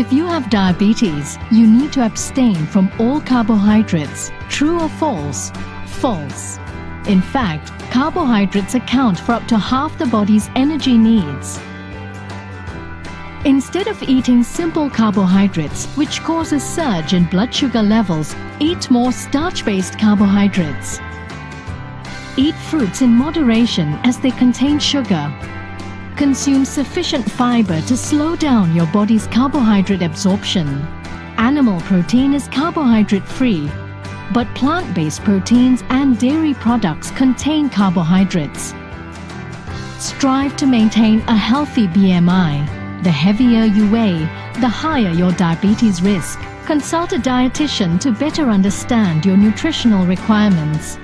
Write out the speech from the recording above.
If you have diabetes, you need to abstain from all carbohydrates. True or false? False. In fact, carbohydrates account for up to half the body's energy needs. Instead of eating simple carbohydrates, which cause a surge in blood sugar levels, eat more starch-based carbohydrates. Eat fruits in moderation as they contain sugar. Consume sufficient fiber to slow down your body's carbohydrate absorption. Animal protein is carbohydrate-free, but plant-based proteins and dairy products contain carbohydrates. Strive to maintain a healthy BMI. The heavier you weigh, the higher your diabetes risk. Consult a dietitian to better understand your nutritional requirements.